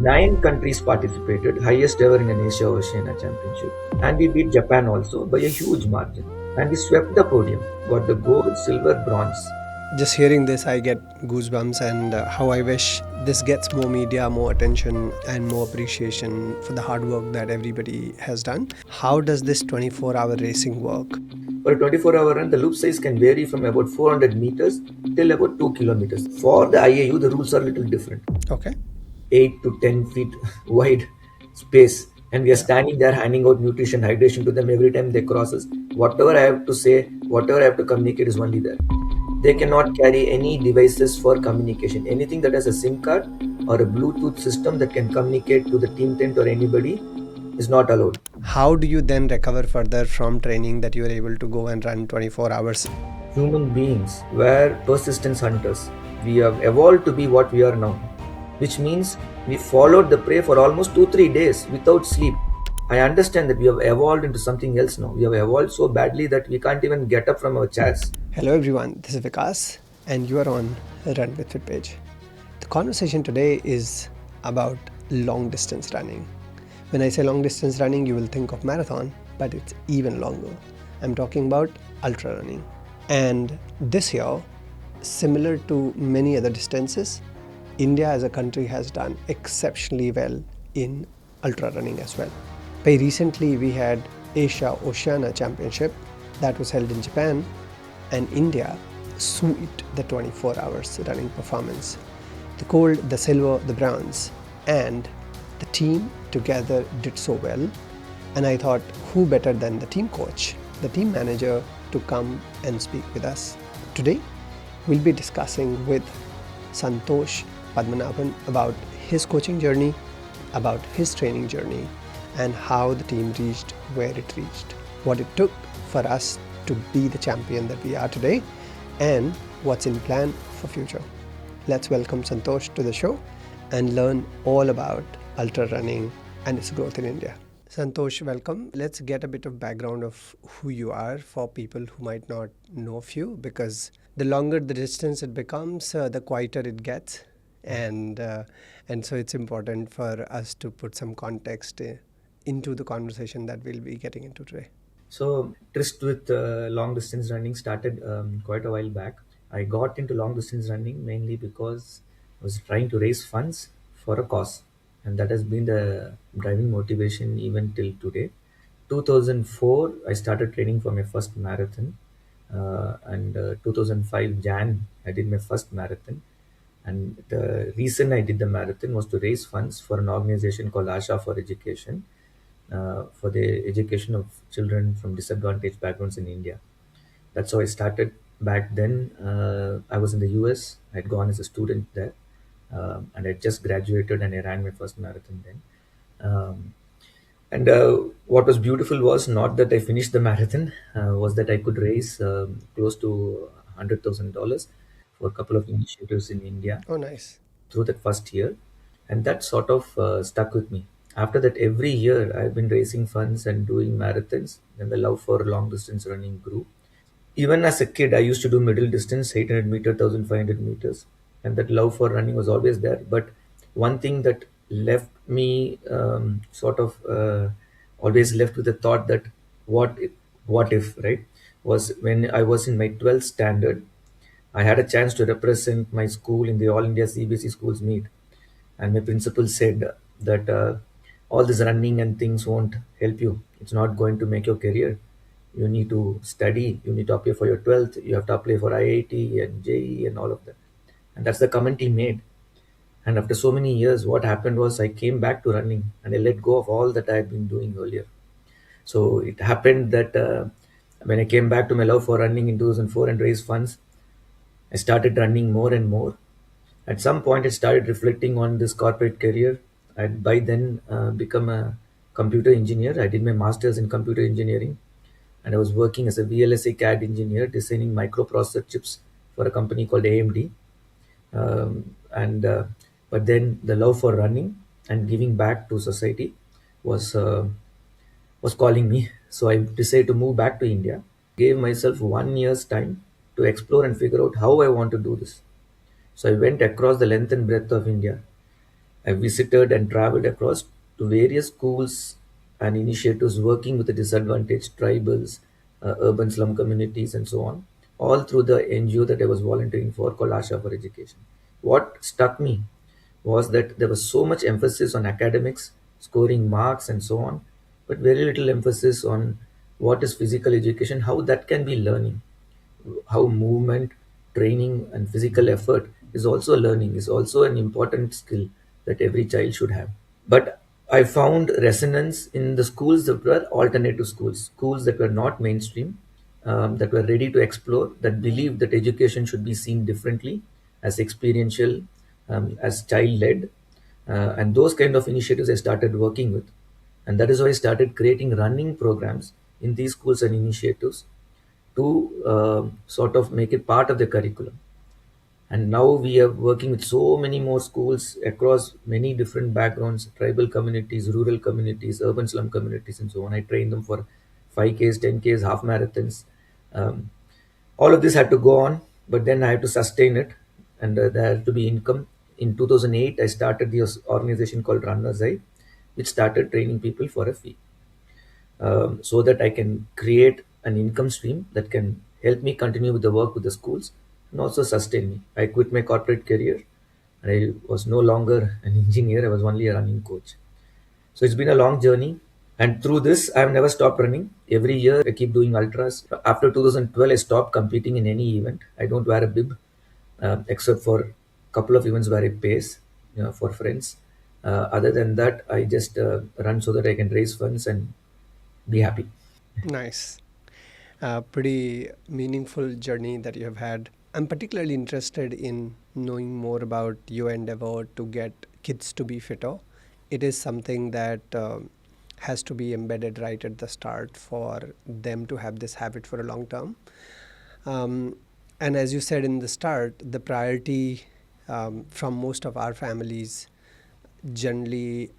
Nine countries participated, highest ever in an Asia Oceania Championship. And we beat Japan also by a huge margin. And we swept the podium, got the gold, silver, bronze. Just hearing this, I get goosebumps, and how I wish this gets more media, more attention, and more appreciation for the hard work that everybody has done. How does this 24-hour racing work? For a 24-hour run, the loop size can vary from about 400 meters till about 2 kilometers. For the IAU, the rules are a little different. Okay. 8 to 10 feet wide space, and we are Yeah. standing there handing out nutrition, hydration to them every time they cross us. Whatever I have to say, whatever I have to communicate is only there. They cannot carry any devices for communication. Anything that has a SIM card or a Bluetooth system that can communicate to the team tent or anybody is not allowed. How do you then recover further from training that you are able to go and run 24 hours? Human beings were persistence hunters. We have evolved to be what we are now, which means we followed the prey for almost 2 3 days without sleep. I understand that we have evolved into something else now. We have evolved so badly that we can't even get up from our chairs. Hello everyone, this is Vikas, and you are on Run with Fitpage. The conversation today is about long distance running. When I say long distance running, you will think of marathon, but it's even longer. I'm talking about ultra running. And this year, similar to many other distances, India as a country has done exceptionally well in ultra running as well. Very recently, we had Asia Oceania Championship that was held in Japan, and India swept the 24 hours running performance. The gold, the silver, the bronze, and the team together did so well. And I thought, who better than the team coach, the team manager, to come and speak with us. Today, we'll be discussing with Santhosh Padmanabhan about his coaching journey, about his training journey, and how the team reached where it reached, what it took for us to be the champion that we are today, and what's in plan for future. Let's welcome Santosh to the show and learn all about ultra running and its growth in India. Santosh, welcome. Let's get a bit of background of who you are for people who might not know of you, because the longer the distance it becomes, the quieter it gets, and so it's important for us to put some context into the conversation that we'll be getting into today. So, tryst with long distance running started quite a while back. I got into long distance running mainly because I was trying to raise funds for a cause, and that has been the driving motivation even till today. 2004, I started training for my first marathon, and 2005 Jan, I did my first marathon. And the reason I did the marathon was to raise funds for an organization called Asha for Education, for the education of children from disadvantaged backgrounds in India. That's how I started back then. I was in the US. I'd gone as a student there, and I just graduated and I ran my first marathon then. And what was beautiful was not that I finished the marathon, was that I could raise close to $100,000 for a couple of initiatives in India Oh, nice. through that first year, and that sort of stuck with me. After that, every year I've been raising funds and doing marathons, and the love for long distance running grew. Even as a kid, I used to do middle distance, 800 meter, 1500 meters, and that love for running was always there. But one thing that left me always left with the thought that what if, what if, right? Was when I was in my 12th standard. I had a chance to represent my school in the All India CBSE schools meet, and my principal said that all this running and things won't help you. It's not going to make your career. You need to study. You need to apply for your 12th. You have to apply for IIT and JEE and all of that. And that's the comment he made. And after so many years, what happened was I came back to running and I let go of all that I had been doing earlier. So it happened that when I came back to my love for running in 2004 and raised funds, I started running more and more. At some point, I started reflecting on this corporate career. I'd by then become a computer engineer. I did my master's in computer engineering, and I was working as a VLSI CAD engineer, designing microprocessor chips for a company called AMD. And But then the love for running and giving back to society was was calling me. So I decided to move back to India. Gave myself 1 year's time to explore and figure out how I want to do this. So I went across the length and breadth of India. I visited and traveled across to various schools and initiatives working with the disadvantaged tribals, urban slum communities, and so on, all through the NGO that I was volunteering for called Asha for Education. What struck me was that there was so much emphasis on academics, scoring marks, and so on, but very little emphasis on what is physical education, how that can be learning, how movement, training, and physical effort is also learning, is also an important skill that every child should have. But I found resonance in the schools that were alternative schools, schools that were not mainstream, that were ready to explore, that believed that education should be seen differently, as experiential, as child led. And those kind of initiatives I started working with. And that is why I started creating running programs in these schools and initiatives to sort of make it part of the curriculum. And now we are working with so many more schools across many different backgrounds, tribal communities, rural communities, urban slum communities, and so on. I train them for 5Ks, 10Ks, half marathons. Um, all of this had to go on, but then I had to sustain it, and there had to be income. In 2008, I started the organization called Runners Eye, which started training people for a fee, so that I can create an income stream that can help me continue with the work with the schools and also sustain me. I quit my corporate career and I was no longer an engineer, I was only a running coach. So it's been a long journey. And through this, I've never stopped running. Every year, I keep doing ultras. After 2012, I stopped competing in any event. I don't wear a bib, except for a couple of events where I pace, for friends. Other than that, I just run so that I can raise funds and be happy. Nice. Pretty meaningful journey that you have had. I'm particularly interested in knowing more about your endeavor to get kids to be fitter. It is something that has to be embedded right at the start for them to have this habit for a long term. Um, and as you said in the start, the priority from most of our families generally,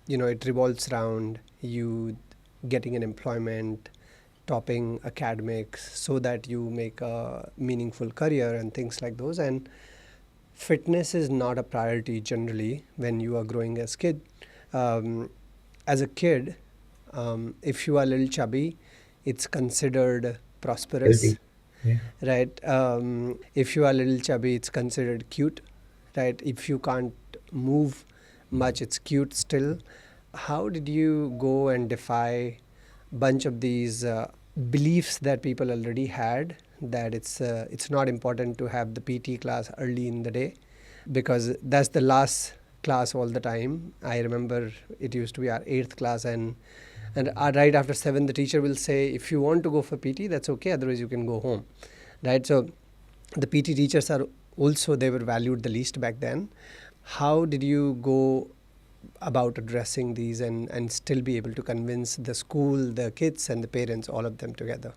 it revolves around you getting an employment, topping academics so that you make a meaningful career and things like those. And fitness is not a priority generally when you are growing as kid. Um, as a kid, if you are a little chubby, it's considered prosperous, Healthy. Yeah. right? If you are a little chubby, it's considered cute, right? If you can't move much, it's cute still. How did you go and defy bunch of these beliefs that people already had, that it's not important to have the PT class early in the day because that's the last class all the time. I remember it used to be our eighth class, and right after seven, the teacher will say, if you want to go for PT, that's okay. Otherwise, you can go home, right? So the PT teachers are also, they were valued the least back then. How did you go about addressing these and still be able to convince the school, the kids, and the parents, all of them together?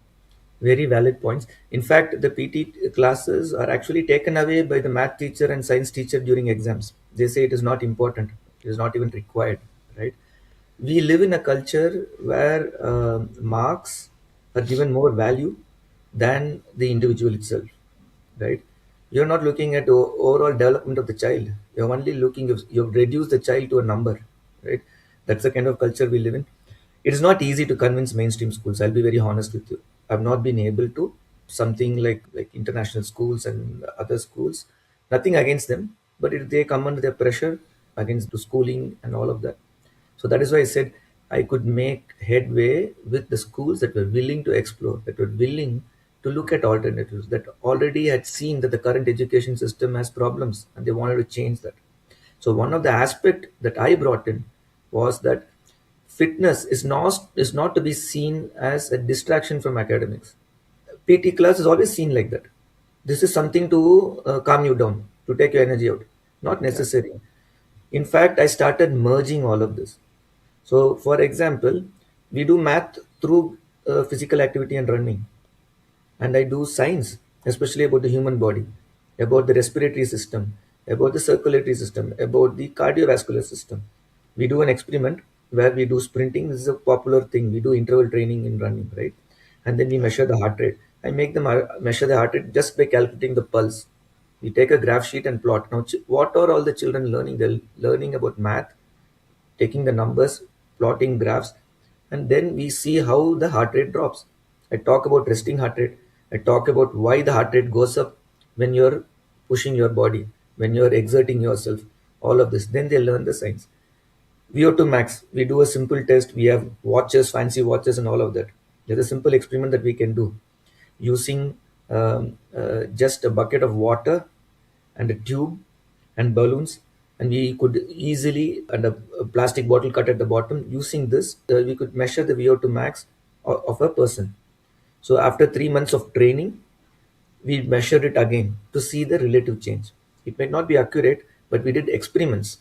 Very valid points. In fact, the PT classes are actually taken away by the math teacher and science teacher during exams. They say it is not important, it is not even required, right? We live in a culture where marks are given more value than the individual itself, right? You're not looking at the overall development of the child. You're only looking, you've reduced the child to a number, right? That's the kind of culture we live in. It is not easy to convince mainstream schools. I'll be very honest with you. I've not been able to. Something like international schools and other schools. Nothing against them, but they come under their pressure against the schooling and all of that. So that is why I said I could make headway with the schools that were willing to explore, that were willing to look at alternatives, that already had seen that the current education system has problems and they wanted to change that. So one of the aspect that I brought in was that fitness is not to be seen as a distraction from academics. PT class is always seen like that. This is something to calm you down, to take your energy out. Not Yeah. necessary. In fact, I started merging all of this. So, for example, we do math through physical activity and running, and I do science, especially about the human body, about the respiratory system, about the circulatory system, about the cardiovascular system. We do an experiment where we do sprinting. This is a popular thing. We do interval training in running, right? And then we Yeah. measure the heart rate. I make them measure the heart rate just by calculating the pulse. We take a graph sheet and plot. Now, what are all the children learning? They're learning about math, taking the numbers, plotting graphs, and then we see how the heart rate drops. I talk about resting heart rate. I talk about why the heart rate goes up when you're pushing your body, when you're exerting yourself, all of this. Then they learn the science. VO2 max, we do a simple test. We have watches, fancy watches, and all of that. There's a simple experiment that we can do using just a bucket of water and a tube and balloons, and we could easily, and a plastic bottle cut at the bottom. Using this, we could measure the VO2 max of a person. So after 3 months of training, we measured it again to see the relative change. It might not be accurate, but we did experiments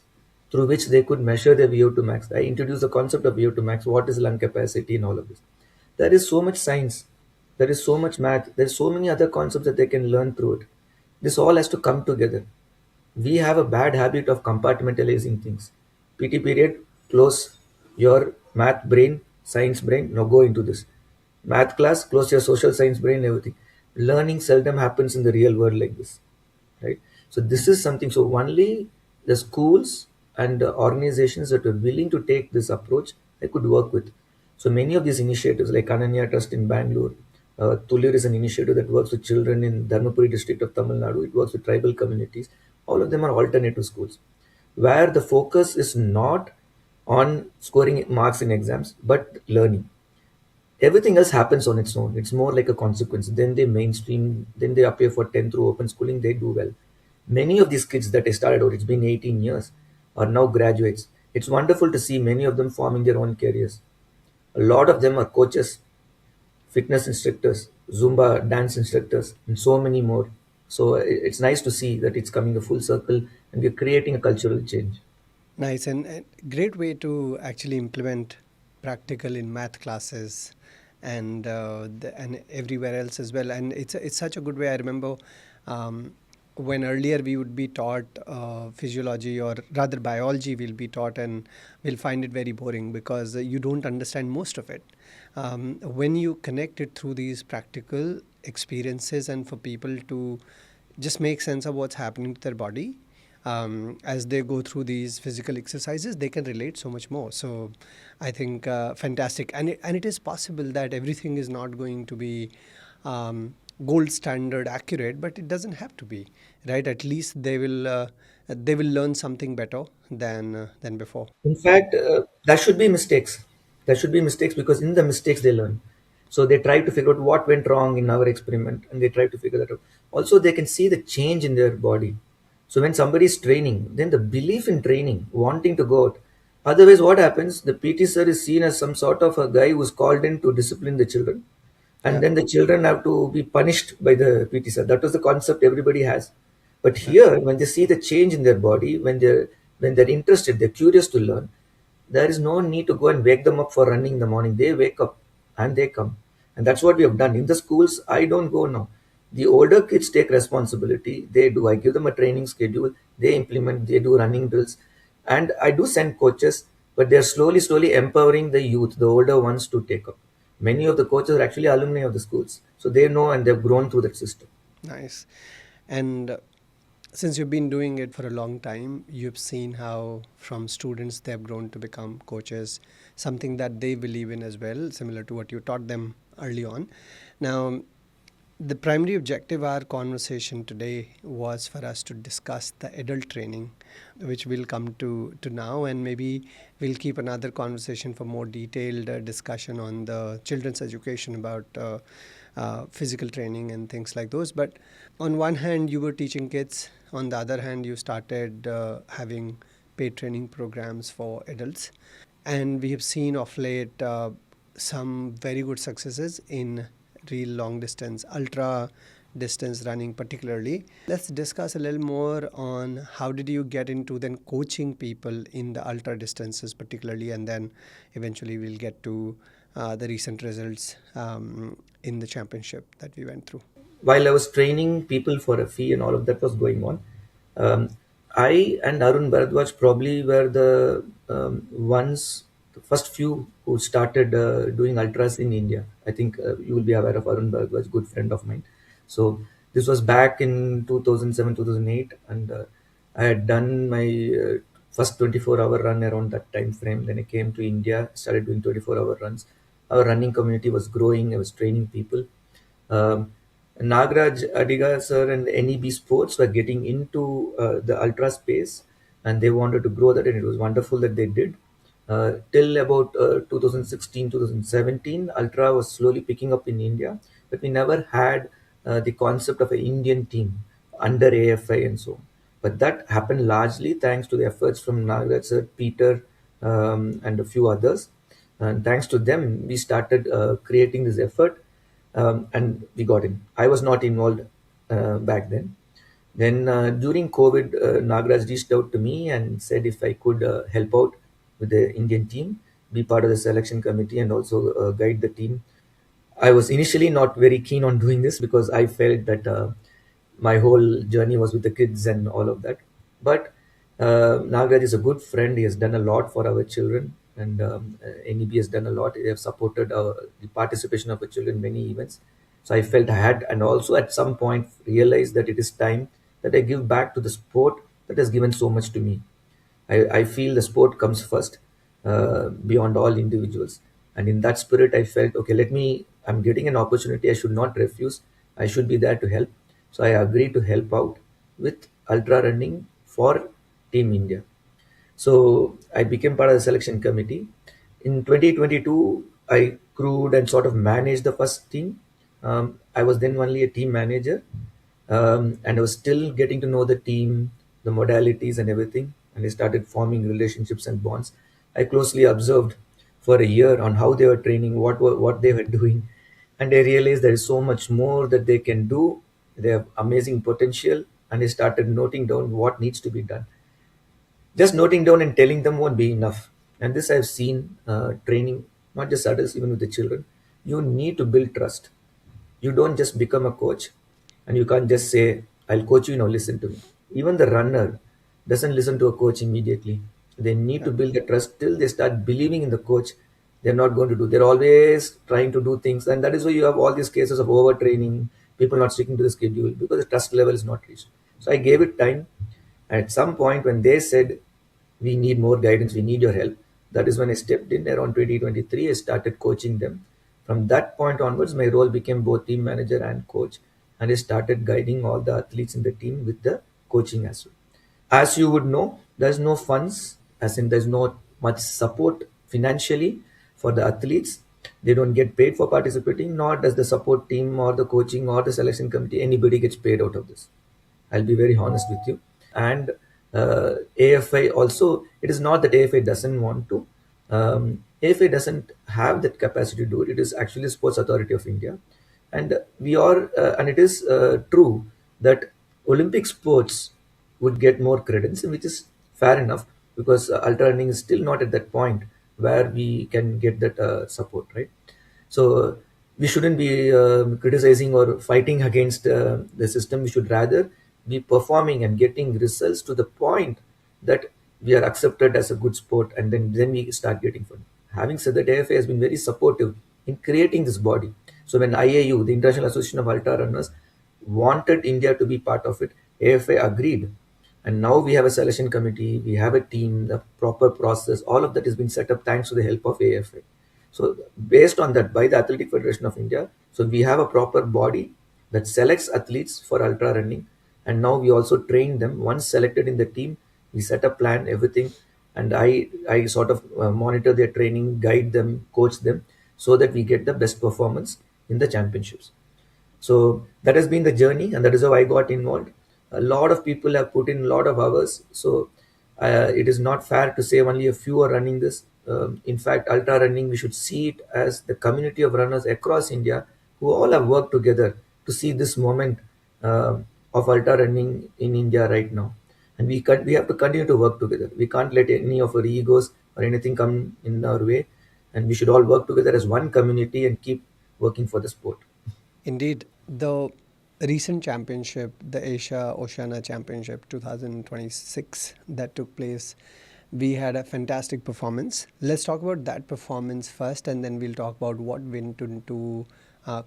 through which they could measure their VO2 max. I introduced the concept of VO2 max, what is lung capacity, and all of this. There is so much science, there is so much math, there's so many other concepts that they can learn through it. This all has to come together. We have a bad habit of compartmentalizing things. PT period, close your math brain, science brain, now go into this. Math class, close your social science brain, everything. Learning seldom happens in the real world like this, right? So this is something. So only the schools and the organizations that are willing to take this approach, they could work with. So many of these initiatives, like Ananya Trust in Bangalore, Tulir is an initiative that works with children in Dharmapuri district of Tamil Nadu. It works with tribal communities. All of them are alternative schools, where the focus is not on scoring marks in exams, but learning. Everything else happens on its own. It's more like a consequence. Then they mainstream, then they appear for 10 through open schooling, they do well. Many of these kids that I started out, it's been 18 years, are now graduates. It's wonderful to see many of them forming their own careers. A lot of them are coaches, fitness instructors, Zumba dance instructors, and so many more. So it's nice to see that it's coming a full circle and we're creating a cultural change. Nice, and great way to actually implement practical in math classes and everywhere else as well. And it's such a good way. I remember when earlier we would be taught physiology, or rather biology will be taught, and we'll find it very boring because you don't understand most of it. When you connect it through these practical experiences and for people to just make sense of what's happening to their body, as they go through these physical exercises, they can relate so much more. So I think fantastic. And it is possible that everything is not going to be gold standard accurate, but it doesn't have to be, right? At least they will learn something better than before. In fact, there should be mistakes. There should be mistakes because in the mistakes they learn. So they try to figure out what went wrong in our experiment and they try to figure that out. Also, they can see the change in their body. So when somebody is training, then the belief in training, wanting to go out. Otherwise, what happens? The PT sir is seen as some sort of a guy who's called in to discipline the children, and Yeah. then the children have to be punished by the PT sir. That was the concept everybody has. But here, when they see the change in their body, when they're interested, they're curious to learn. There is no need to go and wake them up for running in the morning. They wake up and they come, and that's what we have done in the schools. I don't go now. The older kids take responsibility. They do. I give them a training schedule. They implement. They do running drills, and I do send coaches. But they're slowly empowering the youth, the older ones, to take up. Many of the coaches are actually alumni of the schools, so they know and they've grown through that system. Nice. And since you've been doing it for a long time, you've seen how from students they've grown to become coaches, something that they believe in as well, similar to what you taught them early on. Now, the primary objective of our conversation today was for us to discuss the adult training, which we'll come to now, and maybe we'll keep another conversation for more detailed discussion on the children's education about physical training and things like those. But on one hand, you were teaching kids. On the other hand, you started having paid training programs for adults. And we have seen of late some very good successes in real long distance, ultra distance running particularly. Let's discuss a little more on how did you get into then coaching people in the ultra distances particularly, and then eventually we'll get to the recent results in the championship that we went through. While I was training people for a fee and all of that was going on, um, I and Arun Bharadwaj probably were the the first few who started doing ultras in India. I think you will be aware of Arun Bharadwaj, good friend of mine. So This was back in 2007, 2008, and I had done my first 24-hour run around that time frame. Then I came to India, started doing 24-hour runs. Our running community was growing. I was training people. Um, Nagraj Adiga sir and NEB Sports were getting into the ultra space, and they wanted to grow that, and it was wonderful that they did. Till about 2016, 2017, ultra was slowly picking up in India, but we never had the concept of an Indian team under AFI and so on. But that happened largely thanks to the efforts from Nagraj sir, Peter, and a few others. And thanks to them, we started creating this effort, and we got in. I was not involved back then. Then during COVID, Nagraj reached out to me and said if I could help out with the Indian team, be part of the selection committee, and also guide the team. I was initially not very keen on doing this because I felt that my whole journey was with the kids and all of that. But Nagraj is a good friend. He has done a lot for our children, and NEB has done a lot. They have supported the participation of our children in many events. So I felt I had, and also at some point realized that it is time that I give back to the sport that has given so much to me. I feel the sport comes first, beyond all individuals. And in that spirit, I felt, okay, I'm getting an opportunity. I should not refuse. I should be there to help. So I agreed to help out with ultra running for Team India. So I became part of the selection committee. In 2022, I crewed and sort of managed the first team. I was then only a team manager, and I was still getting to know the team, the modalities, and everything. And I started forming relationships and bonds. I closely observed for a year on how they were training, what they were doing, and I realized there is so much more that they can do. They have amazing potential, and I started noting down what needs to be done. Just noting down and telling them won't be enough. And this I've seen training, not just adults, even with the children. You need to build trust. You don't just become a coach, and you can't just say, I'll coach you now, listen to me. Even the runner doesn't listen to a coach immediately. They need Yeah. to build the trust till they start believing in the coach. They're not going to do. They're always trying to do things, and that is why you have all these cases of overtraining, people not sticking to the schedule because the trust level is not reached. So I gave it time. At some point, when they said, we need more guidance, we need your help, that is when I stepped in around 2023. I started coaching them. From that point onwards, my role became both team manager and coach, and I started guiding all the athletes in the team with the coaching as well. As you would know, there's no funds, as in there's no much support financially for the athletes. They don't get paid for participating, nor does the support team or the coaching or the selection committee, anybody gets paid out of this. I'll be very honest with you. And AFI also, it is not that AFI doesn't want to. AFI doesn't have that capacity to do it. It is actually Sports Authority of India. And and it is true that Olympic sports would get more credence, which is fair enough because ultra running is still not at that point where we can get that support, right? So we shouldn't be criticizing or fighting against the system. We should rather be performing and getting results to the point that we are accepted as a good sport, and then we start getting fun. Having said that, AFA has been very supportive in creating this body. So when IAU, the International Association of Ultra Runners, wanted India to be part of it, AFA agreed. And now we have a selection committee, we have a team, the proper process, all of that has been set up thanks to the help of AFA. So based on that, by the Athletic Federation of India, so we have a proper body that selects athletes for ultra running, and now we also train them. Once selected in the team, we set a plan, everything, and I sort of monitor their training, guide them, coach them, so that we get the best performance in the championships. So that has been the journey, and that is how I got involved. A lot of people have put in a lot of hours, so it is not fair to say only a few are running this. In fact, ultra running, we should see it as the community of runners across India who all have worked together to see this moment of ultra running in India right now. And we have to continue to work together. We can't let any of our egos or anything come in our way, and we should all work together as one community and keep working for the sport. Indeed, the recent championship, the Asia Oceania Championship 2026 that took place, we had a fantastic performance. Let's talk about that performance first, and then we'll talk about what went into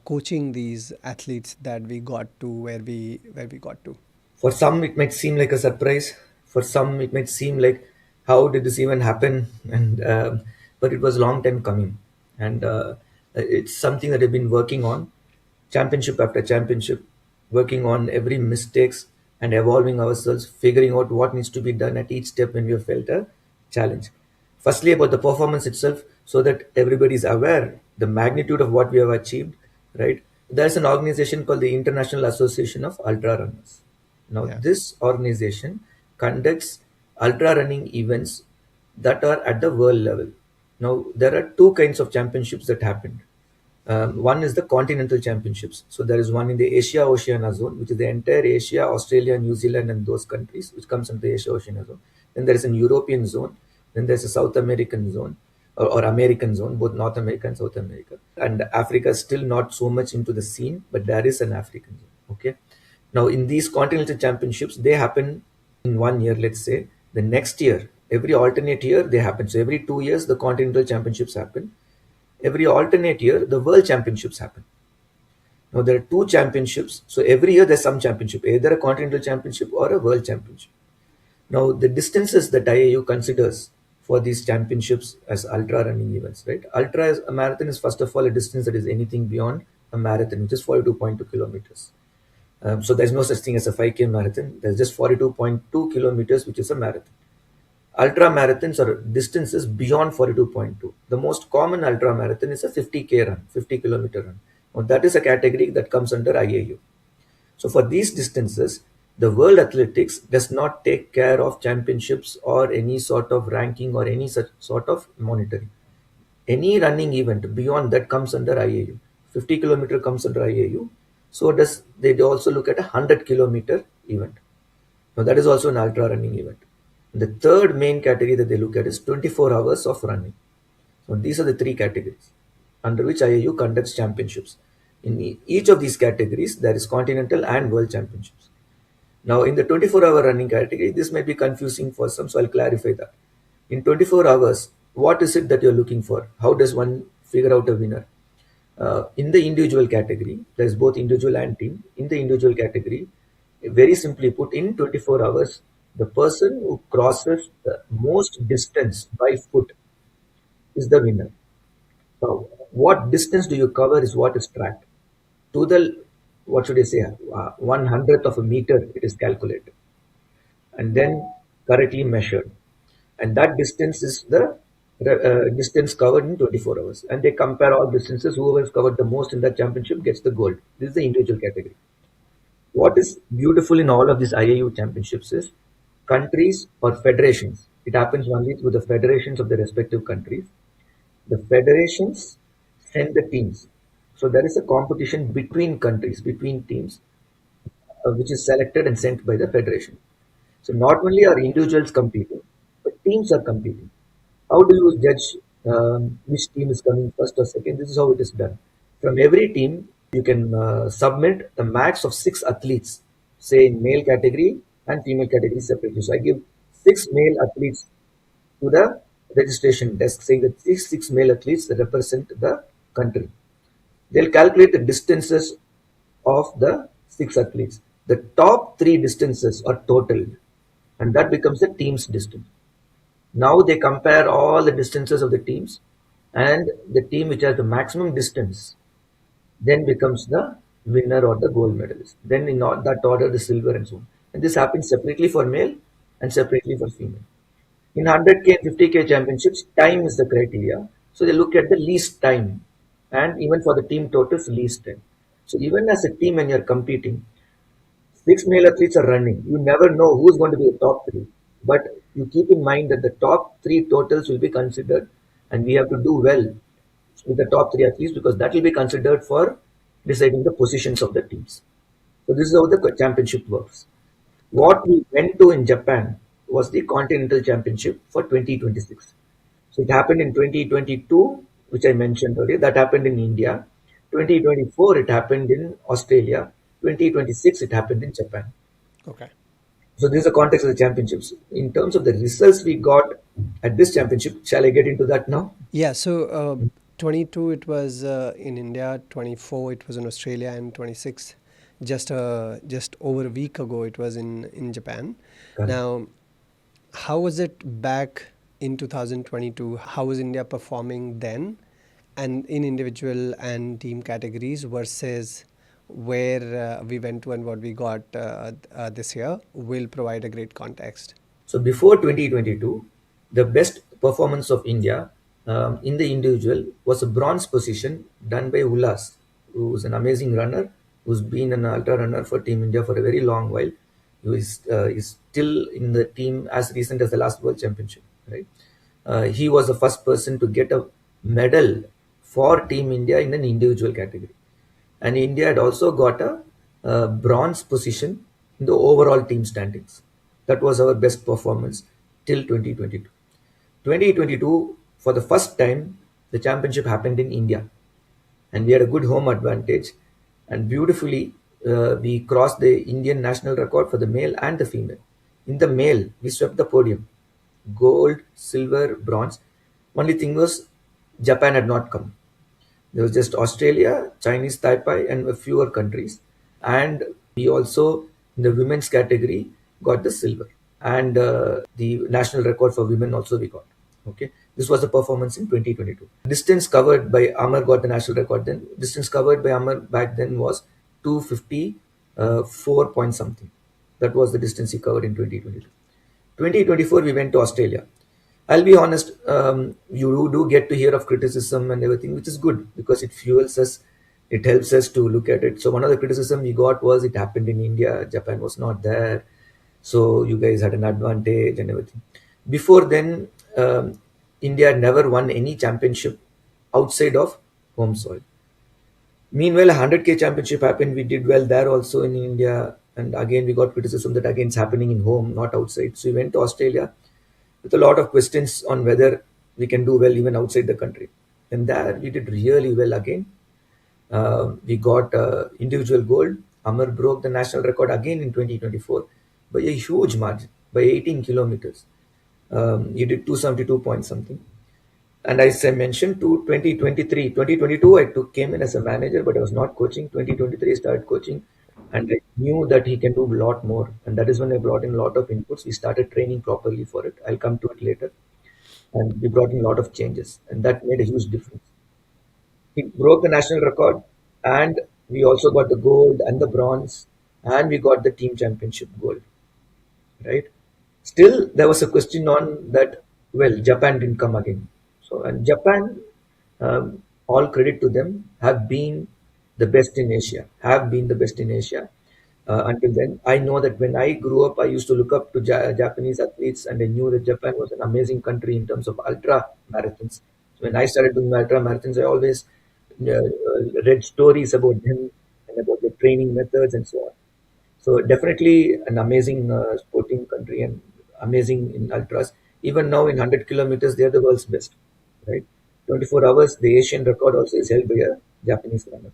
coaching these athletes that we got to where we got to? For some, it might seem like a surprise. For some, it might seem like, how did this even happen? And but it was a long time coming, and it's something that I've been working on, championship after championship, working on every mistakes and evolving ourselves, figuring out what needs to be done at each step when we have felt a challenge. Firstly, about the performance itself, so that everybody is aware the magnitude of what we have achieved. Right? There's an organization called the International Association of Ultra Runners. Now, Yeah. this organization conducts ultra running events that are at the world level. Now, there are two kinds of championships that happened. One is the continental championships. So there is one in the Asia Oceania zone, which is the entire Asia, Australia, New Zealand, and those countries, which comes into the Asia Oceania zone. Then there is an European zone. Then there's a South American zone, or American zone, both North America and South America. And Africa is still not so much into the scene, but there is an African zone. Okay. Now, in these continental championships, they happen in 1 year, let's say. The next year, every alternate year, they happen. So every 2 years, the continental championships happen. Every alternate year, the world championships happen. Now, there are two championships. So every year, there's some championship, either a continental championship or a world championship. Now, the distances that IAU considers for these championships as ultra running events, right? A marathon is first of all a distance that is anything beyond a marathon, which is 42.2 kilometers. So there's no such thing as a 5K marathon. There's just 42.2 kilometers, which is a marathon. Ultra marathons are distances beyond 42.2. The most common ultra marathon is a 50K run, 50-kilometer run. Now, that is a category that comes under IAU. So for these distances, the World Athletics does not take care of championships or any sort of ranking or any such sort of monitoring. Any running event beyond that comes under IAU. 50-kilometer comes under IAU. So does they also look at a 100-kilometer event. Now that is also an ultra running event. The third main category that they look at is 24 hours of running. So these are the three categories under which IAU conducts championships. In each of these categories, there is continental and world championships. Now, in the 24-hour running category, this might be confusing for some, so I'll clarify that. In 24 hours, what is it that you're looking for? How does one figure out a winner? In the individual category, there's both individual and team. In the individual category, very simply put, in 24 hours, the person who crosses the most distance by foot is the winner. Now, what distance do you cover is what is tracked. To the, what should I say, 1/100th of a meter, it is calculated and then correctly measured. And that distance is the distance covered in 24 hours. And they compare all distances. Whoever has covered the most in that championship gets the gold. This is the individual category. What is beautiful in all of these IAU championships is countries or federations. It happens only through the federations of the respective countries. The federations send the teams. So there is a competition between countries, between teams, which is selected and sent by the federation. So not only are individuals competing, but teams are competing. How do you judge which team is coming first or second? This is how it is done. From every team, you can submit a max of 6 athletes, say in male category and female category separately. So I give 6 male athletes to the registration desk, saying that these 6 male athletes that represent the country. They'll calculate the distances of the 6 athletes. The top three distances are totaled, and that becomes the team's distance. Now they compare all the distances of the teams, and the team which has the maximum distance then becomes the winner or the gold medalist. Then in that order, the silver and so on. And this happens separately for male and separately for female. In 100K and 50K championships, time is the criteria. So they look at the least time, and even for the team totals, least time. So even as a team, when you're competing, 6 male athletes are running. You never know who's going to be the top three, but you keep in mind that the top three totals will be considered, and we have to do well with the top three athletes because that will be considered for deciding the positions of the teams. So this is how the championship works. What we went to in Japan was the Continental Championship for 2026. So it happened in 2022, which I mentioned earlier. That happened in India. 2024, it happened in Australia. 2026, it happened in Japan. Okay. So this is the context of the championships. In terms of the results we got at this championship, shall I get into that now? Yeah. So 22 it was in India, 24 it was in Australia, and 26 just over a week ago it was in Japan. Correct. Now, how was it back in 2022? How was India performing then, and in individual and team categories versus where we went to and what we got this year will provide a great context. So before 2022, the best performance of India in the individual was a bronze position done by Ullas, who's an amazing runner, who's been an ultra runner for Team India for a very long while. Who is still in the team as recent as the last World Championship, right? He was the first person to get a medal for Team India in an individual category. And India had also got a bronze position in the overall team standings. That was our best performance till 2022. 2022, for the first time, the championship happened in India, and we had a good home advantage. And beautifully, we crossed the Indian national record for the male and the female. In the male, we swept the podium: gold, silver, bronze. Only thing was, Japan had not come. There was just Australia, Chinese Taipei, and a fewer countries. And we also, in the women's category, got the silver. And the national record for women also we got. Okay, this was the performance in 2022. Distance covered by Amar got the national record then. Distance covered by Amar back then was 254 point something. That was the distance he covered in 2022. 2024, we went to Australia. I'll be honest, you do get to hear of criticism and everything, which is good because it fuels us, it helps us to look at it. So, one of the criticism we got was it happened in India, Japan was not there, so you guys had an advantage and everything. Before then, India had never won any championship outside of home soil. Meanwhile, a 100K championship happened. We did well there also in India. And again, we got criticism that again it's happening in home, not outside. So we went to Australia with a lot of questions on whether we can do well even outside the country. And there we did really well again. We got individual gold. Amar broke the national record again in 2024 by a huge margin, by 18 kilometers. He did 272 point something. And as I mentioned, to 2023, 2022, came in as a manager, but I was not coaching. 2023, I started coaching, and I knew that he can do a lot more. And that is when I brought in a lot of inputs. We started training properly for it. I'll come to it later. And we brought in a lot of changes, and that made a huge difference. He broke the national record, and we also got the gold and the bronze, and we got the team championship gold, right? Still, there was a question on that. Well, Japan didn't come again. So, and Japan, all credit to them, have been the best in Asia. Have been the best in Asia until then. I know that when I grew up, I used to look up to Japanese athletes, and I knew that Japan was an amazing country in terms of ultra marathons. So when I started doing ultra marathons, I always read stories about them and about their training methods and so on. So definitely an amazing sporting country and amazing in ultras. Even now in 100 kilometers, they are the world's best, right? 24 hours, the Asian record also is held by a Japanese runner.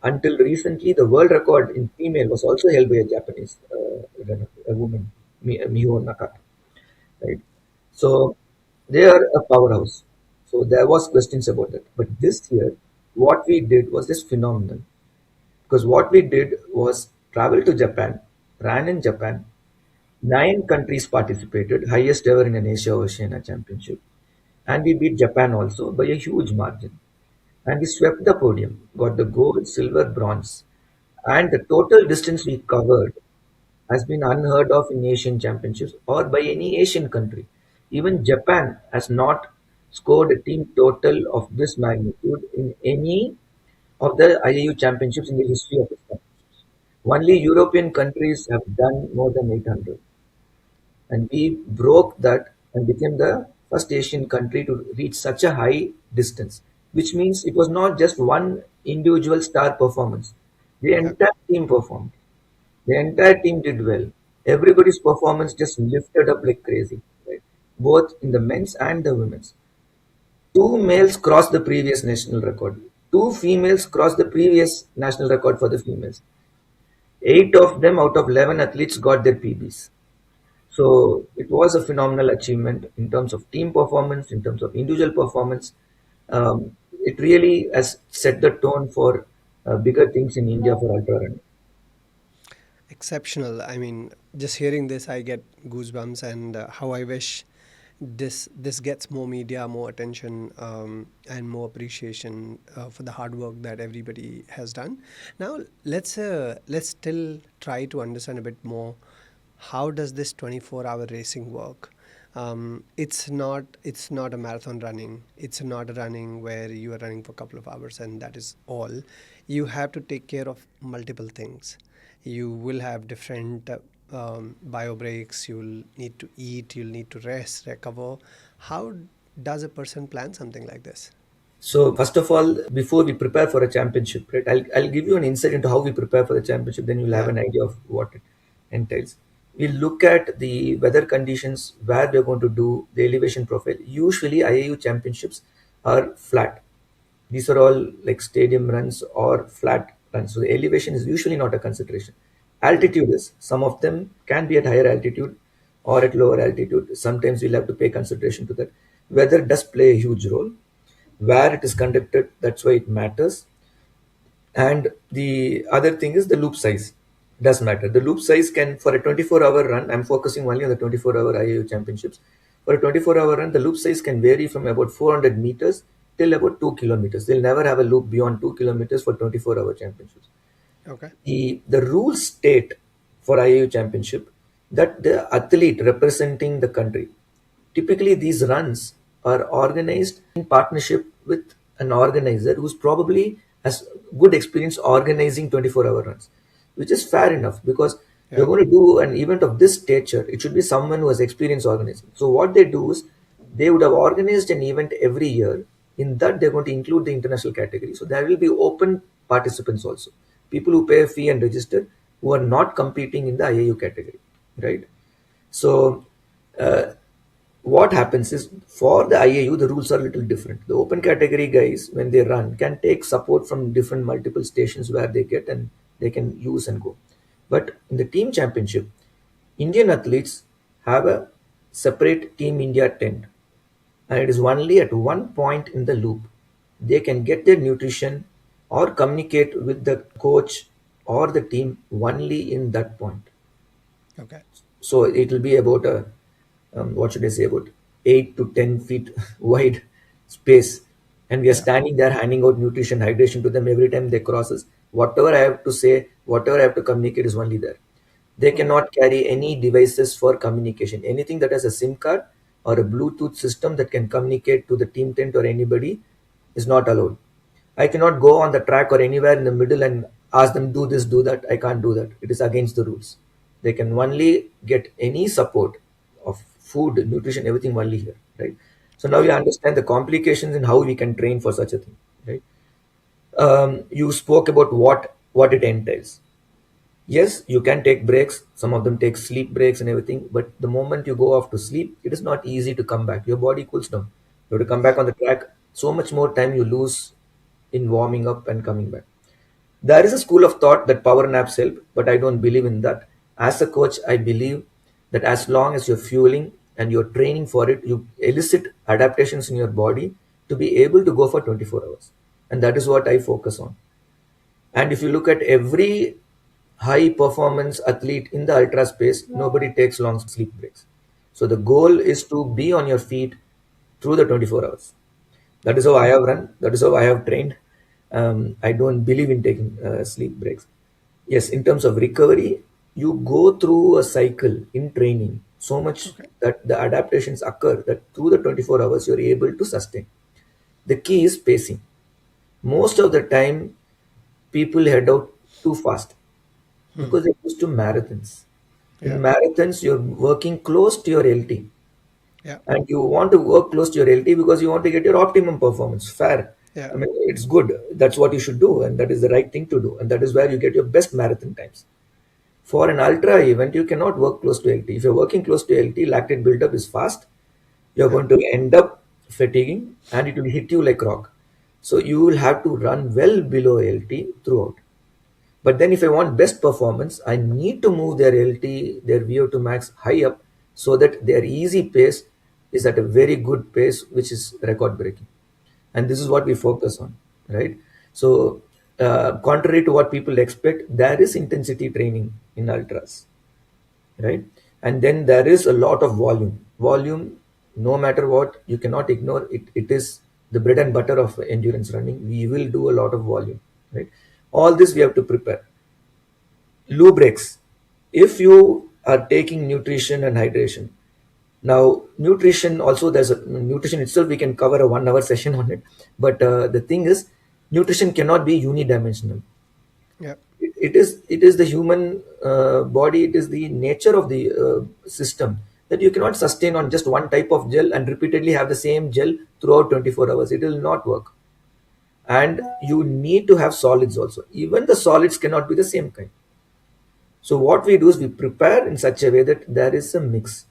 Until recently, the world record in female was also held by a Japanese runner, a woman, Miho Nakata, right? So they are a powerhouse. So there was questions about that. But this year, what we did was just phenomenal. Because what we did was travel to Japan, ran in Japan. 9 countries participated, highest ever in an Asia Oceania Championship. And we beat Japan also by a huge margin. And we swept the podium, got the gold, silver, bronze. And the total distance we covered has been unheard of in Asian championships or by any Asian country. Even Japan has not scored a team total of this magnitude in any of the IAU championships in the history of its championships. Only European countries have done more than 800. And we broke that and became the first Asian country to reach such a high distance, which means it was not just one individual star performance. The Yeah. entire team performed. The entire team did well. Everybody's performance just lifted up like crazy, right? Both in the men's and the women's. Two males crossed the previous national record. Two females crossed the previous national record for the females. 8 of them out of 11 athletes got their PBs. So it was a phenomenal achievement in terms of team performance, in terms of individual performance. It really has set the tone for bigger things in India for ultra running. Exceptional. I mean, just hearing this, I get goosebumps, and how I wish this gets more media, more attention, and more appreciation for the hard work that everybody has done. Now, let's still try to understand a bit more. How does this 24-hour racing work? It's not a marathon running. It's not a running where you are running for a couple of hours and that is all. You have to take care of multiple things. You will have different bio breaks. You'll need to eat. You'll need to rest, recover. How does a person plan something like this? So first of all, before we prepare for a championship, right, I'll give you an insight into how we prepare for the championship. Then you'll have Yeah. an idea of what it entails. We look at the weather conditions, where we're going to do the elevation profile. Usually, IAU championships are flat. These are all like stadium runs or flat runs. So the elevation is usually not a consideration. Altitude is. Some of them can be at higher altitude or at lower altitude. Sometimes we'll have to pay consideration to that. Weather does play a huge role. Where it is conducted, that's why it matters. And the other thing is the loop size does matter. The loop size can, for a 24-hour run, I'm focusing only on the 24-hour IAU championships. For a 24-hour run, the loop size can vary from about 400 meters till about 2 kilometers. They'll never have a loop beyond 2 kilometers for 24-hour championships. Okay. The rules state for IAU championship that the athlete representing the country, typically these runs are organized in partnership with an organizer who's probably has good experience organizing 24-hour runs, which is fair enough because you're Yeah. going to do an event of this stature. It should be someone who has experience organizing. So what they do is they would have organized an event every year. In that, they're going to include the international category. So there will be open participants also, people who pay a fee and register who are not competing in the IAU category, right? So uh, what happens is for the IAU, the rules are a little different. The open category guys, when they run, can take support from different multiple stations where they get and they can use and go. But in the team championship, Indian athletes have a separate Team India tent, and it is only at one point in the loop they can get their nutrition or communicate with the coach or the team only in that point. Okay. So it will be about a what should I say, about 8 to 10 feet wide space, and we are Yeah. standing there handing out nutrition, hydration to them every time they cross us. Whatever I have to say, whatever I have to communicate is only there. They Okay. cannot carry any devices for communication. Anything that has a SIM card or a Bluetooth system that can communicate to the team tent or anybody is not allowed. I cannot go on the track or anywhere in the middle and ask them do this, do that. I can't do that. It is against the rules. They can only get any support of food, nutrition, everything only here, right? So now Yeah. you understand the complications in how we can train for such a thing, right? You spoke about what it entails. Yes, you can take breaks. Some of them take sleep breaks and everything. But the moment you go off to sleep, it is not easy to come back. Your body cools down. You have to come back Yeah. on the track. So much more time you lose in warming up and coming back. There is a school of thought that power naps help, but I don't believe in that. As a coach, I believe that as long as you're fueling and you're training for it, you elicit adaptations in your body to be able to go for 24 hours. And that is what I focus on. And if you look at every high performance athlete in the ultra space, nobody takes long sleep breaks. So the goal is to be on your feet through the 24 hours. That is how I have run. That is how I have trained. I don't believe in taking sleep breaks. Yes, in terms of recovery, you go through a cycle in training so much Okay. that the adaptations occur that through the 24 hours you're able to sustain. The key is pacing. Most of the time, people head out too fast because they're used to marathons. In Yeah. marathons, you're working close to your LT, Yeah. and you want to work close to your LT because you want to get your optimum performance. Fair. Yeah. I mean, it's good. That's what you should do, and that is the right thing to do, and that is where you get your best marathon times. For an ultra event, you cannot work close to LT. If you're working close to LT, lactate buildup is fast. You're Yeah. going to end up fatiguing, and it will hit you like rock. So you will have to run well below LT throughout. But then if I want best performance, I need to move their LT, their VO2 max high up so that their easy pace is at a very good pace, which is record breaking. and this is what we focus on, right? So contrary to what people expect, there is intensity training in ultras, right? And then there is a lot of volume. No matter what, you cannot ignore it. It is the bread and butter of endurance running. We will do a lot of volume, right? All this we have to prepare. Lubricants. If you are taking nutrition and hydration, now nutrition also, there's a nutrition itself, we can cover a 1 hour session on it. But the thing is, nutrition cannot be unidimensional. Yeah. It is the human body, it is the nature of the system, that you cannot sustain on just one type of gel and repeatedly have the same gel throughout 24 hours. It will not work. And you need to have solids also. Even the solids cannot be the same kind. So what we do is we prepare in such a way that there is a mix.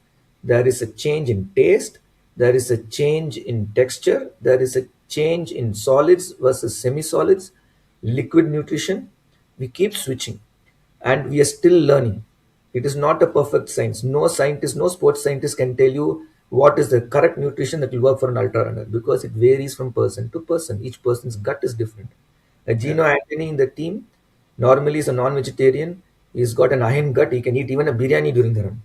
There is a change in taste, there is a change in texture, there is a change in solids versus semi-solids, liquid nutrition. We keep switching and we are still learning. It is not a perfect science. No scientist, no sports scientist can tell you what is the correct nutrition that will work for an ultra runner, because it varies from person to person. Each person's gut is different. A Yeah. Gino Anthony in the team normally is a non-vegetarian. He's got an iron gut. He can eat even a biryani during the run.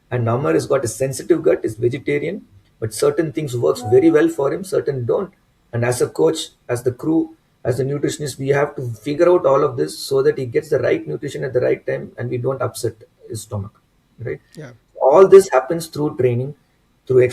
And Amar has got a sensitive gut. Is vegetarian, but certain things works very well for him. Certain don't. And as a coach, as the crew, as a nutritionist, we have to figure out all of this so that he gets the right nutrition at the right time, and we don't upset his stomach, right? Yeah. All this happens through training, through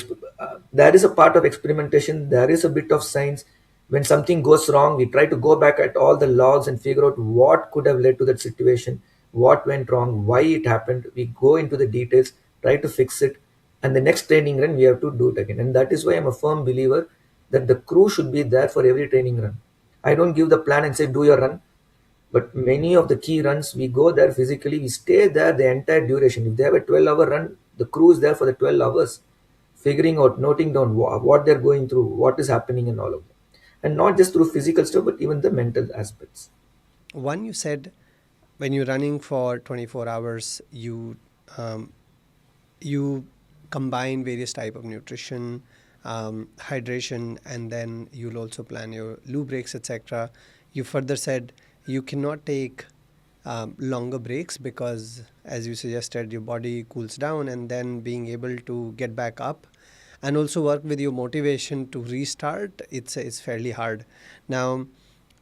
there is a part of experimentation, there is a bit of science. When something goes wrong, we try to go back at all the logs and figure out what could have led to that situation, what went wrong, why it happened. We go into the details, try to fix it, and the next training run we have to do it again. And that is why I'm a firm believer that the crew should be there for every training run. I don't give the plan and say do your run, but many of the key runs, we go there physically, we stay there the entire duration. If they have a 12-hour run, the crew is there for the 12 hours, figuring out, noting down what they're going through, what is happening, and all of that. And not just through physical stuff, but even the mental aspects. One, you said when you're running for 24 hours, um, you combine various type of nutrition, hydration, and then you'll also plan your lube breaks, etc. You further said you cannot take longer breaks because, as you suggested, your body cools down, and then being able to get back up and also work with your motivation to restart, it's fairly hard. Now,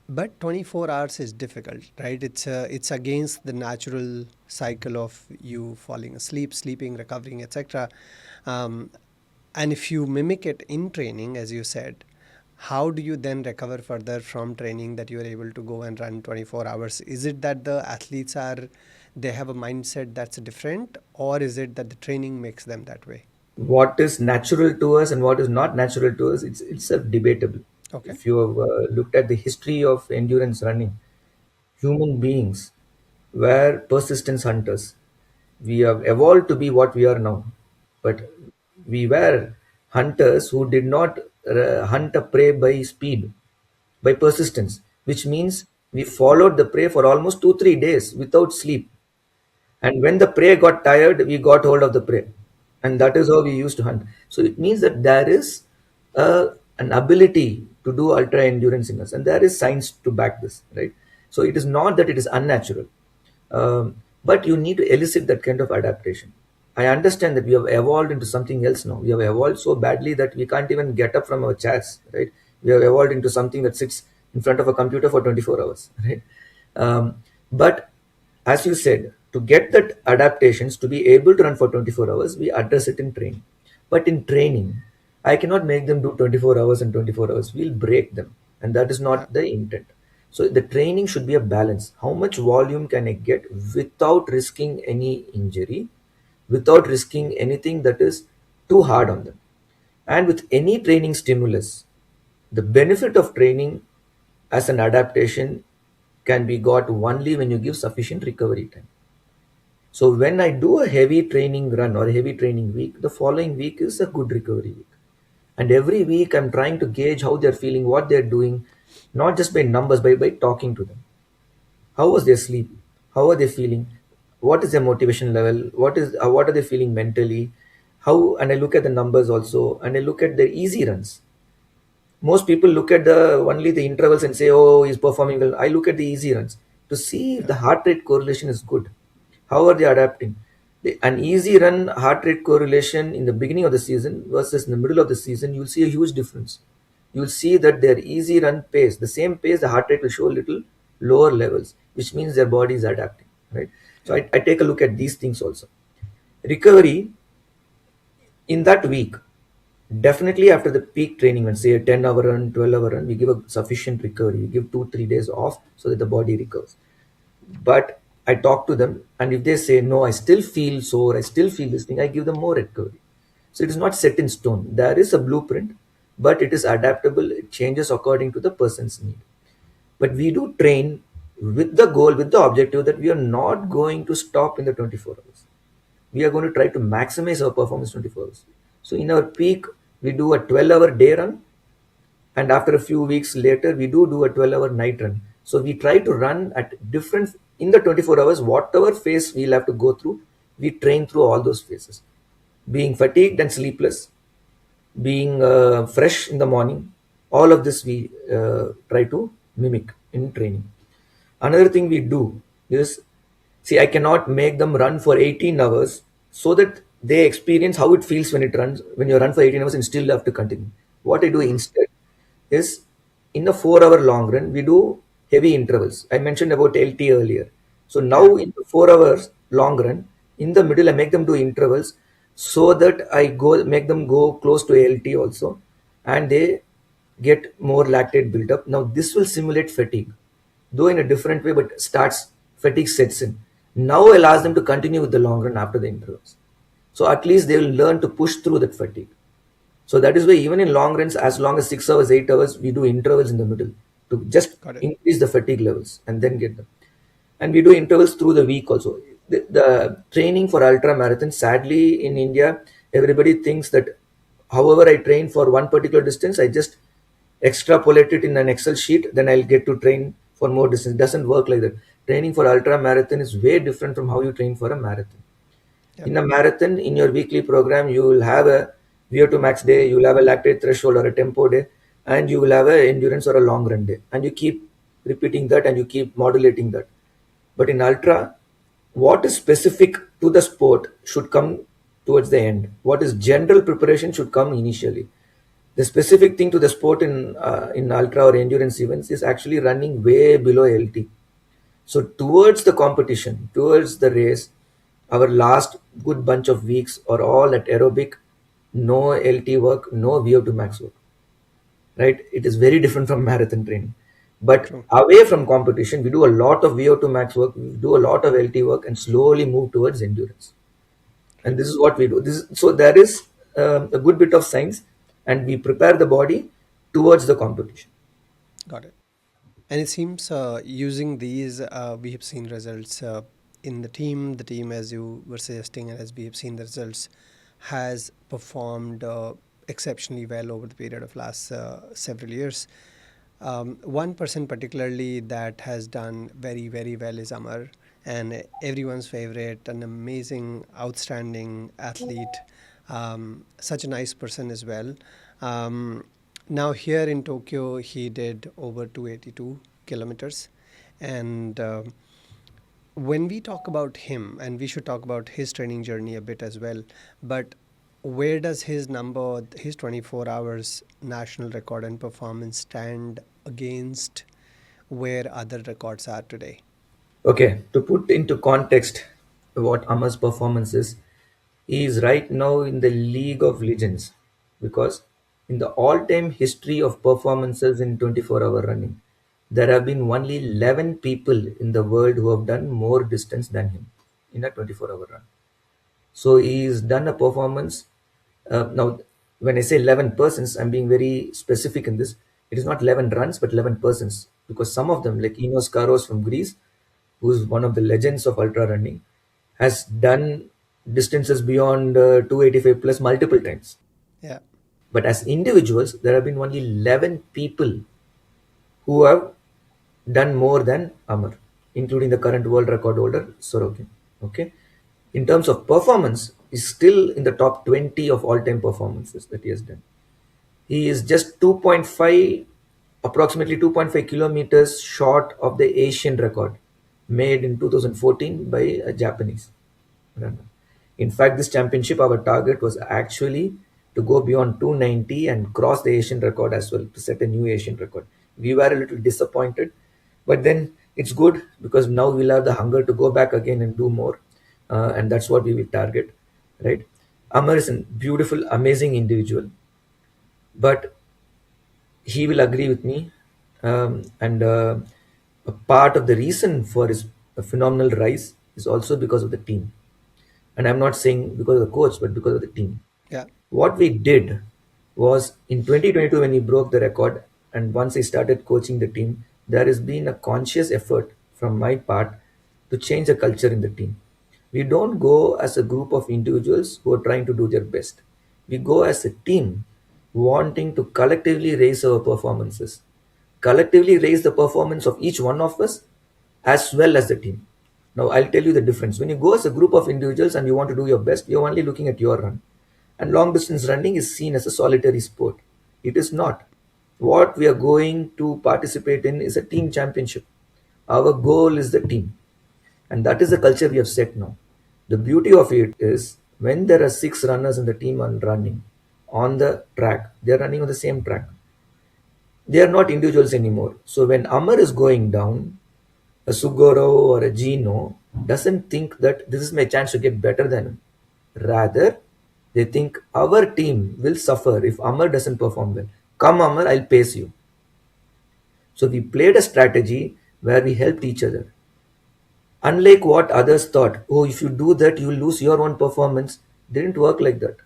but 24 hours is difficult, right? It's against the natural cycle of you falling asleep, sleeping, recovering, etc. Um, and if you mimic it in training, as you said, how do you then recover further from training that you are able to go and run 24 hours? Is it that the athletes they have a mindset that's different, or is it that the training makes them that way? What is natural to us and what is not natural to us, it's a debatable. Okay. If you have looked at the history of endurance running, human beings were persistence hunters. We have evolved to be what we are now, but we were hunters who did not hunt a prey by speed, by persistence, which means we followed the prey for almost 2 3 days without sleep. And when the prey got tired, we got hold of the prey. And that is how we used to hunt. So it means that there is an ability to do ultra endurance in us, and there is science to back this, right? So it is not that it is unnatural, but you need to elicit that kind of adaptation. I understand that we have evolved into something else now. We have evolved so badly that we can't even get up from our chairs, right? We have evolved into something that sits in front of a computer for 24 hours, right? But as you said, to get that adaptations to be able to run for 24 hours, we address it in training. But in training, I cannot make them do 24 hours and 24 hours. We'll break them, and that is Yeah. not the intent. So the training should be a balance. How much volume can I get without risking any injury, without risking anything that is too hard on them? And with any training stimulus, the benefit of training as an adaptation can be got only when you give sufficient recovery time. So when I do a heavy training run or a heavy training week, the following week is a good recovery week. And every week I'm trying to gauge how they're feeling, what they're doing, not just by numbers, by talking to them. How was their sleep? How are they feeling? What is their motivation level? What are they feeling mentally? How, and I look at the numbers also, and I look at their easy runs. Most people look at the only the intervals and say, oh, he's performing well. I look at the easy runs to see if Yeah. the heart rate correlation is good. How are they adapting? An easy run heart rate correlation in the beginning of the season versus in the middle of the season, you'll see a huge difference. You'll see that their easy run pace, the same pace, the heart rate will show a little lower levels, which means their body is adapting, right? So Yeah. I take a look at these things also. Recovery in that week, definitely after the peak training, when say a 10-hour run, 12-hour run, we give a sufficient recovery. We give 2-3 days off so that the body recovers. But I talk to them, and if they say no, I still feel sore, I still feel this thing, I give them more recovery. So it is not set in stone. There is a blueprint, but it is adaptable. It changes according to the person's need. But we do train with the goal, with the objective that we are not going to stop in the 24 hours. We are going to try to maximize our performance 24 hours. So in our peak, we do a 12-hour day run, and after a few weeks later, we do a 12-hour night run. So we try to run at different in the 24 hours, whatever phase we'll have to go through, we train through all those phases. Being fatigued and sleepless, being fresh in the morning, all of this we try to mimic in training. Another thing we do is, see, I cannot make them run for 18 hours so that they experience how it feels when you run for 18 hours and still have to continue. What I do Mm-hmm. instead is, in a 4 hour long run, we do heavy intervals. I mentioned about LT earlier. So Yeah. now in the 4 hours long run, in the middle, I make them do intervals so that I go make them go close to LT also, and they get more lactate buildup. Now this will simulate fatigue, though in a different way, but starts fatigue sets in. Now I'll ask them to continue with the long run after the intervals. So at least they will learn to push through that fatigue. So that is why even in long runs, as long as 6 hours, 8 hours, we do intervals in the middle to just Got it. increase the fatigue levels and then get them. And we do intervals through the week also. The training for ultra marathon, sadly in India, everybody thinks that however I train for one particular distance, I just extrapolate it in an Excel sheet, then I'll get to train for more distance. It doesn't work like that. Training for ultra marathon is way different from how you train for a marathon. Yep. In a marathon, in your weekly program, you will have a VO2 max day, you will have a lactate threshold or a tempo day, and you will have a endurance or a long run day. And you keep repeating that and you keep modulating that. But in ultra, what is specific to the sport should come towards the end. What is general preparation should come initially. The specific thing to the sport in ultra or endurance events is actually running way below LT. So towards the competition, towards the race, our last good bunch of weeks are all at aerobic, no LT work, no VO2 max work, right? It is very different from marathon training. But True. away from competition, we do a lot of VO2 max work, we do a lot of LT work, and slowly move towards endurance. And Right. this is what we do. So there is a good bit of science, and we prepare the body towards the competition. Got it. And it seems using these, we have seen results in the team. The team, as you were suggesting, and as we have seen the results, has performed exceptionally well over the period of last several years. One person particularly that has done very, very well is Amar, and everyone's favorite, an amazing, outstanding athlete, such a nice person as well. Um, Now, here in Tokyo, he did over 282 kilometers. And when we talk about him, and we should talk about his training journey a bit as well, but where does his number, his 24 hours national record and performance stand against where other records are today? Okay, to put into context what Amar's performance is, he is right now in the League of Legends because in the all-time history of performances in 24-hour running, there have been only 11 people in the world who have done more distance than him in a 24-hour run. So he's done a performance. Now, when I say 11 persons, I'm being very specific in this. It is not 11 runs, but 11 persons. Because some of them, like Enos Karos from Greece, who's one of the legends of ultra running, has done distances beyond 285 plus multiple times. Yeah. But as individuals, there have been only 11 people who have done more than Amar, including the current world record holder, Sorokin. Okay. In terms of performance, is still in the top 20 of all time performances that he has done. He is just 2.5, approximately 2.5 kilometers short of the Asian record made in 2014 by a Japanese runner. In fact, this championship, our target was actually to go beyond 290 and cross the Asian record as well, to set a new Asian record. We were a little disappointed, but then it's good because now we'll have the hunger to go back again and do more, and that's what we will target, right? Amar is a beautiful, amazing individual, but he will agree with me. And a part of the reason for his phenomenal rise is also because of the team. And I'm not saying because of the coach, but because of the team. Yeah. What we did was in 2022 when he broke the record, and once he started coaching the team, there has been a conscious effort from my part to change the culture in the team. We don't go as a group of individuals who are trying to do their best. We go as a team wanting to collectively raise our performances, collectively raise the performance of each one of us as well as the team. Now, I'll tell you the difference. When you go as a group of individuals and you want to do your best, you're only looking at your run. And long distance running is seen as a solitary sport. It is not. What we are going to participate in is a team championship. Our goal is the team. And that is the culture we have set now. The beauty of it is when there are six runners in the team and running on the track, they are running on the same track. They are not individuals anymore. So when Amar is going down, a Sugoro or a Gino doesn't think that this is my chance to get better than him. Rather, they think our team will suffer if Amar doesn't perform well. Come, Amar, I'll pace you. So we played a strategy where we helped each other. Unlike what others thought, oh, if you do that, you'll lose your own performance, didn't work like that.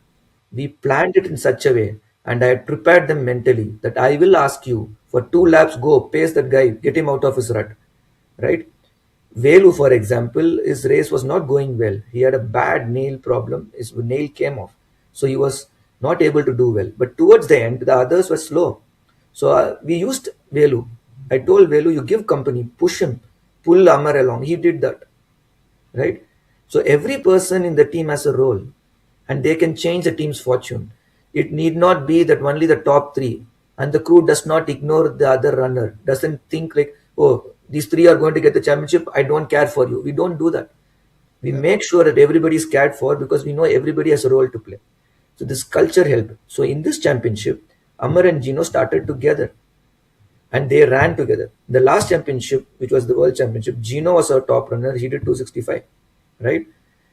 We planned it in such a way, and I had prepared them mentally that I will ask you for 2 laps, go, pace that guy, get him out of his rut, right? Velu, for example, his race was not going well. He had a bad nail problem. His nail came off. So he was not able to do well. But towards the end, the others were slow. So we used Velu. I told Velu, you give company, push him, pull Amar along. He did that, right? So every person in the team has a role and they can change the team's fortune. It need not be that only the top three and the crew does not ignore the other runner, doesn't think like, oh, these three are going to get the championship. I don't care for you. We don't do that. We Yeah. make sure that everybody is cared for because we know everybody has a role to play. So this culture helped. So in this championship, Amar and Gino started together and they ran together. The last championship, which was the world championship, Gino was our top runner. He did 265, right?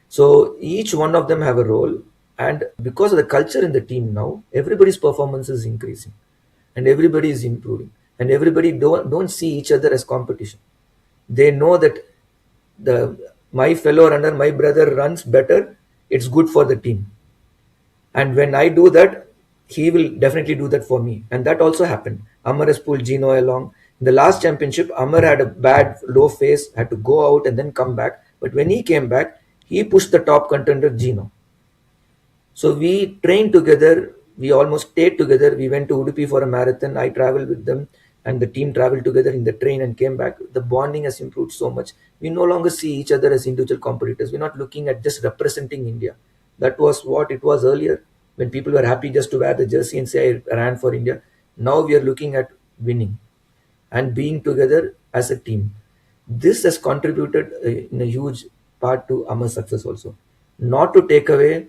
So each one of them have a role, and because of the culture in the team now, everybody's performance is increasing, and everybody is improving, and everybody don't see each other as competition. They know that the my fellow runner, my brother runs better. It's good for the team, and when I do that, he will definitely do that for me. And that also happened. Amar has pulled Gino along. In the last championship, Amar had a bad low phase, had to go out and then come back. But when he came back, he pushed the top contender Gino. So we trained together. We almost stayed together. We went to Udupi for a marathon. I traveled with them, and the team traveled together in the train and came back. The bonding has improved so much. We no longer see each other as individual competitors. We're not looking at just representing India. That was what it was earlier when people were happy just to wear the jersey and say, I ran for India. Now we are looking at winning and being together as a team. This has contributed in a huge part to Amar's success also. Not to take away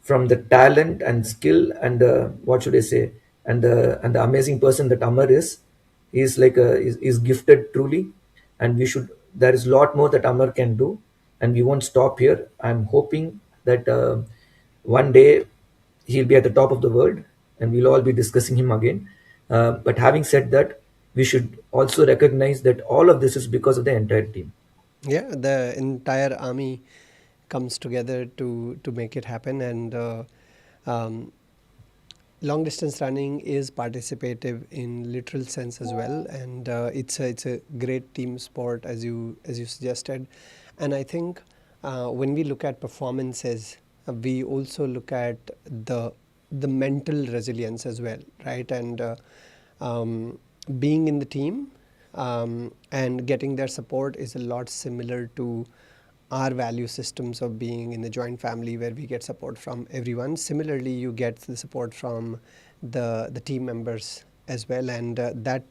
from the talent and skill and what should I say, and the amazing person that Amar is. He is like is gifted truly, and we should. There is a lot more that Amar can do, and we won't stop here. I'm hoping that one day he'll be at the top of the world, and we'll all be discussing him again. But having said that, we should also recognize that all of this is because of the entire team. Yeah, the entire army comes together to make it happen, and um, long distance running is participative in literal sense as well, and it's a great team sport as you suggested. And I think when we look at performances, we also look at the mental resilience as well, right? And um, being in the team and getting their support is a lot similar to our value systems of being in the joint family, where we get support from everyone. Similarly, you get the support from the team members as well, and that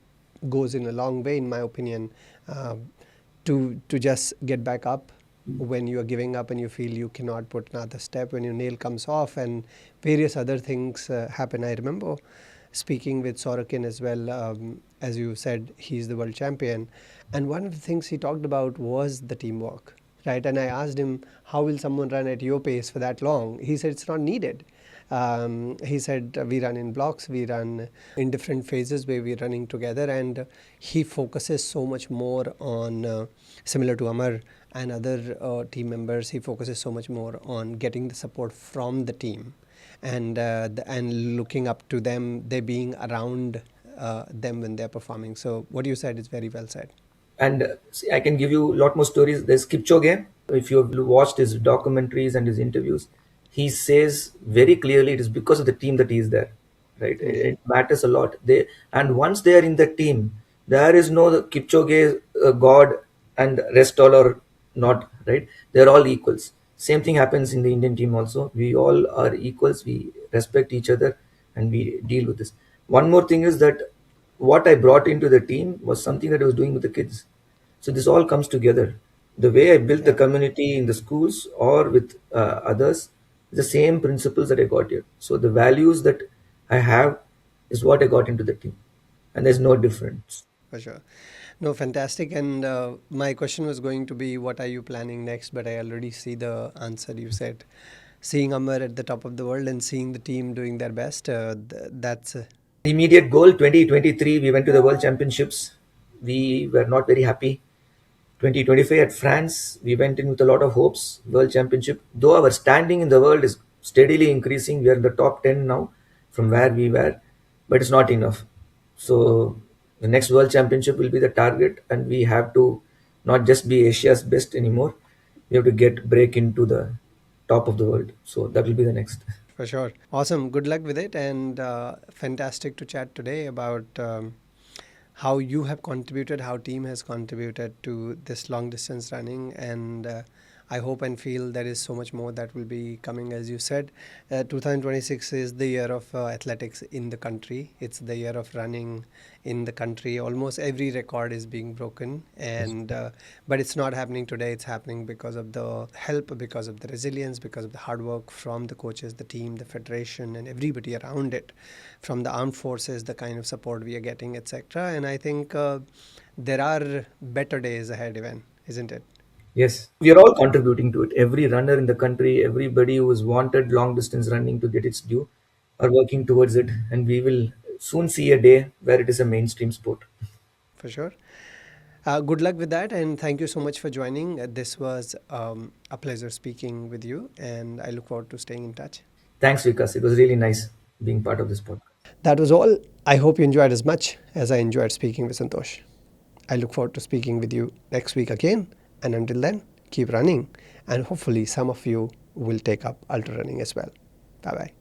goes in a long way, in my opinion, uh, to just get back up when you are giving up and you feel you cannot put another step, when your nail comes off and various other things happen. I remember speaking with Sorokin as well. As you said, he's the world champion, and one of the things he talked about was the teamwork, right? And I asked him, how will someone run at your pace for that long? He said it's not needed. He said we run in blocks, we run in different phases where we're running together, and he focuses so much more on, similar to Amar and other team members, he focuses so much more on getting the support from the team, and looking up to them, they being around them when they're performing. So what you said is very well said. And see, I can give you a lot more stories. There's Kipchoge. If you have watched his documentaries and his interviews, he says very clearly it is because of the team that he is there, right? It matters a lot. And once they are in the team, there is no Kipchoge God and rest all or not, right? They're all equals. Same thing happens in the Indian team also. We all are equals. We respect each other and we deal with this. One more thing is that what I brought into the team was something that I was doing with the kids. So this all comes together. The way I built the Yeah, community in the schools or with others, the same principles that I got here. So the values that I have is what I got into the team, and there's no difference. for sure. No, fantastic. And my question was going to be, what are you planning next? But I already see the answer. You said seeing Amar at the top of the world and seeing the team doing their best. That's Immediate goal 2023, we went to the World Championships. We were not very happy. 2025 at France, we went in with a lot of hopes. World Championship, though our standing in the world is steadily increasing, we are in the top 10 now from where we were, but it's not enough. So the next World Championship will be the target, and we have to not just be Asia's best anymore. We have to break into the top of the world. So that will be the next. for sure. Awesome. Good luck with it. And fantastic to chat today about how you have contributed, how team has contributed to this long distance running. And I hope and feel there is so much more that will be coming. As you said, 2026 is the year of athletics in the country. It's the year of running in the country. Almost every record is being broken, and but it's not happening today. It's happening because of the help, because of the resilience, because of the hard work from the coaches, the team, the federation, and everybody around it, from the armed forces, the kind of support we are getting, etc. And I think there are better days ahead, even, isn't it? Yes, we are all contributing to it. Every runner in the country, everybody who has wanted long distance running to get its due, are working towards it, and we will soon see a day where it is a mainstream sport. For sure. Good luck with that, and thank you so much for joining. This was a pleasure speaking with you, and I look forward to staying in touch. Thanks, Vikas. It was really nice being part of this podcast. That was all. I hope you enjoyed as much as I enjoyed speaking with Santosh. I look forward to speaking with you next week again, and until then, keep running, and hopefully, some of you will take up ultra running as well. Bye bye.